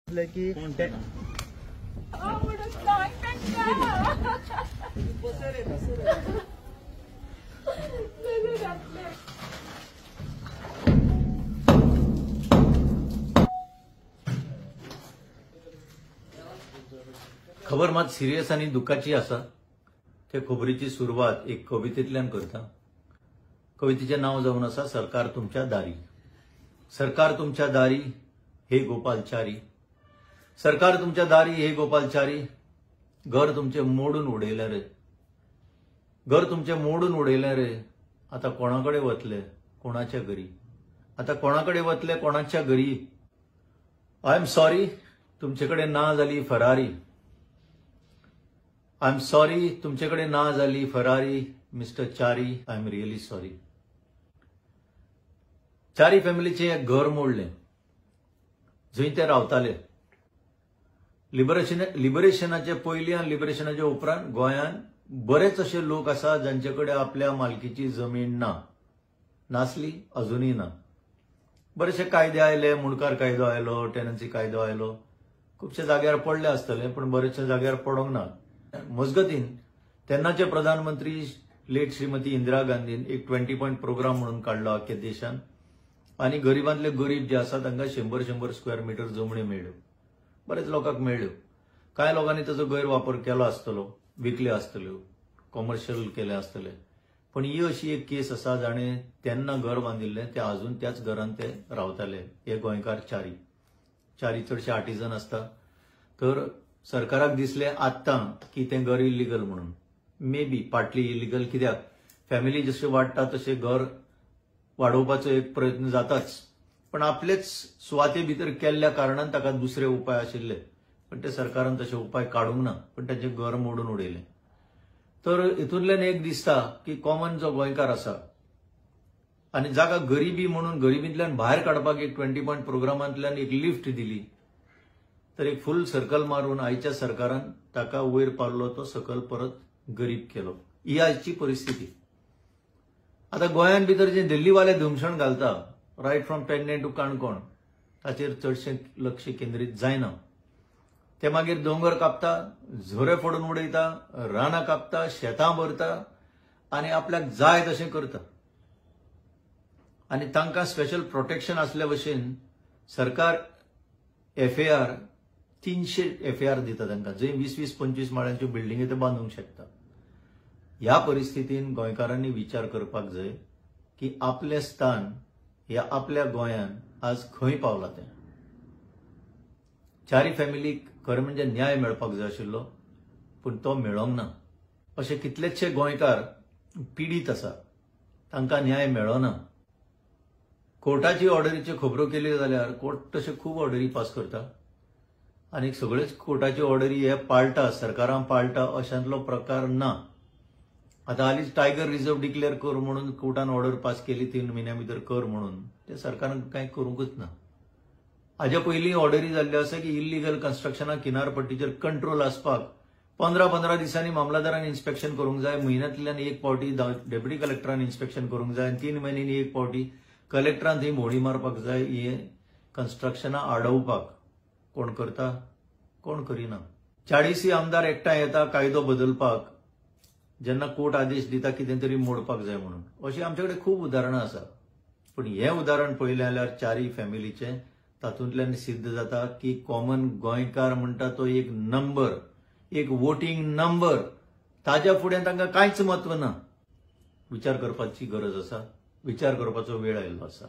की खबर मात सिरियस आणि दुःखाची आसा। ते खबरीची सुरुवात एक कवितेतल्यान करता। कवितेचे नाव जावन आसा सरकार तुमच्या दारी। सरकार तुमच्या दारी हे गोपालचारी, सरकार तुमच्या दारी हे गोपालचारी, घर तुमचे मोडून उडयले रे, घर तुमचे मोडून उडयले रे। आता कोणाकडे वतले कोणाच्या घरी, आता कोणाकडे वतले कोणाच्या घरी। आय एम सॉरी तुमचेकडे ना झाली फरारी, आय एम सॉरी तुमचेकडे ना झाली फरारी, मिस्टर चारी आय एम रियली सॉरी। चारी फॅमिलीचे एक घर मोडले, जंय ते रावताले। लिबरेशनाचे पयलीं आनी लिबरेशनाचे उपरांत गोंयांत बरेच असे लोक आसा जांचेकडे आपल्या मालकीची जमीन नासली, अजूनही ना। बरेचसे कायदे आयले, मुणकार कायदो आयलो, टेनन्सी कायदो आयलो, खूबशे जाग्यार पडले आसतले पण बरेचशे जाग्यार पडोंक ना। मजगतीन तेन्नाचे प्रधानमंत्री लेट श्रीमती इंदिरा गांधीन एक 20 पॉइंट प्रोग्राम म्हणून काढलो आख्या देशान, आणि गरिबांतले गरीब जे आसा तांकां 100 स्क्वेअर मीटर जमणी मेळ्ळ्यो। बरेच लोकांक मेळ्ळ्यो। कांय लोकांनी ताचो गैरवापर केलो आसतलो, विकले आसतल्यो, कॉमर्शियल केले आसतले, पण ही अशी एक केस आसा जाणे तेन्ना घर बांदिल्ले ते अजून त्याच घरांत ते रावताले। हे गोंयकार चारी चडशे आर्टिजन असता। तर सरकाराक दिसले आत्तां की ते घर इलिगल म्हणून, मे बी पार्टली इलिगल, कित्याक फॅमिली जशे वाडटा तशे घर वाडोवपाचो एक प्रयत्न जाताच, पण आपलेच सुवाते भितर केल्ल्या कारणान ताका दुसरे उपाय आशिल्ले, पण ते सरकारान तसे उपाय काडूंक ना, पण तांचे घर मोडून उडयले। तर हितूंतल्यान एक दिसता की कॉमन जो गोंयकार आसा आनी जाका गरिबी म्हणून गरिबींतल्यान भायर काडपाक एक 20 पॉइंट प्रोग्रामांतल्यान एक लिफ्ट दिली, तर एक फुल सर्कल मारून आयच्या सरकारान ताका वयर पावलो, तो सकल परत गरीब केलो। ही आयची परिस्थिती। आता गोंयान भितर जे दिल्लीवाले धुमशण घालता, right from Pernem to Canacona, ताचेर चडशे लक्ष केंद्रीत जायना। ते मागीर दोंगर कापता, झोरे फोडून उडयता, रानां कापता, शेतां भरता आनी आपल्याक जाय तशें करता। आनी तांकां स्पेशल प्रोटेक्शन आसल्या भशेन सरकार FAR 300 FAR दिता तांकां, जंय 20-25 माळ्यांच्यो बिल्डिंगे ते बांदूंक शकता। ह्या परिस्थितीन गोंयकारांनी विचार करपाक जाय की आपले स्थान ह्या आपल्या गोंयान आज खंय पावला तें। चारी फॅमिलीक खरें म्हणजे न्याय मेळपाक जाय आशिल्लो, पूण तो मेळोंक ना। अशे कितलेशे गोंयकार पिडीत आसा, तांकां न्याय मेळना। कोर्टाची ऑर्डरीच्यो खबरो केल्यो जाल्यार कोर्ट तशे खूब ऑर्डरी पास करता, आनी सगळेच कोर्टाची ऑर्डरी हे पाळटा, सरकारान पाळटा अशांतलो प्रकार ना। आता हालींच टायगर रिझर्व डिक्लेअर कर म्हणून कोर्टान ऑर्डर पास केली 3 म्हयन्या भितर कर म्हणून, ते सरकारान कांय करूंकच ना। हाज्या पयलीं ऑर्डरी जाल्ल्यो आसा की इल्लीगल कन्स्ट्रक्शनाक किनारपट्टीचेर कंट्रोल आसपाक 15 दिसांनी मामलादारान इन्स्पेक्शन करूंक जाय, म्हयन्यांतल्यान एक पावटी डेप्युटी कलेक्टरान इन्स्पेक्शन करूंक जाय, 3 म्हयन्यांनी एक पावटी कलेक्टरान थंय भोंवडी मारपाक जाय। हे कन्स्ट्रक्शनां आडोवपाक कोण करता? कोण करिना। 40 आमदार एकठांय येता कायदो बदलपाक, जेन्ना कोर्ट आदेश दिता कितें तरी मोडपाक जाय म्हणून। अशी आमचे कडेन खूब उदाहरणां आसा, पण हे उदाहरण पळयलें जाल्यार चारी फॅमिलीचे तातूंतल्यान सिद्ध जाता की कॉमन गोंयकार म्हणटा तो एक नंबर, एक वोटिंग नंबर, ताज्या फुडें तांकां कांयच म्हत्व ना। विचार करपाची गरज आसा, विचार करपाचो वेळ आयिल्लो आसा।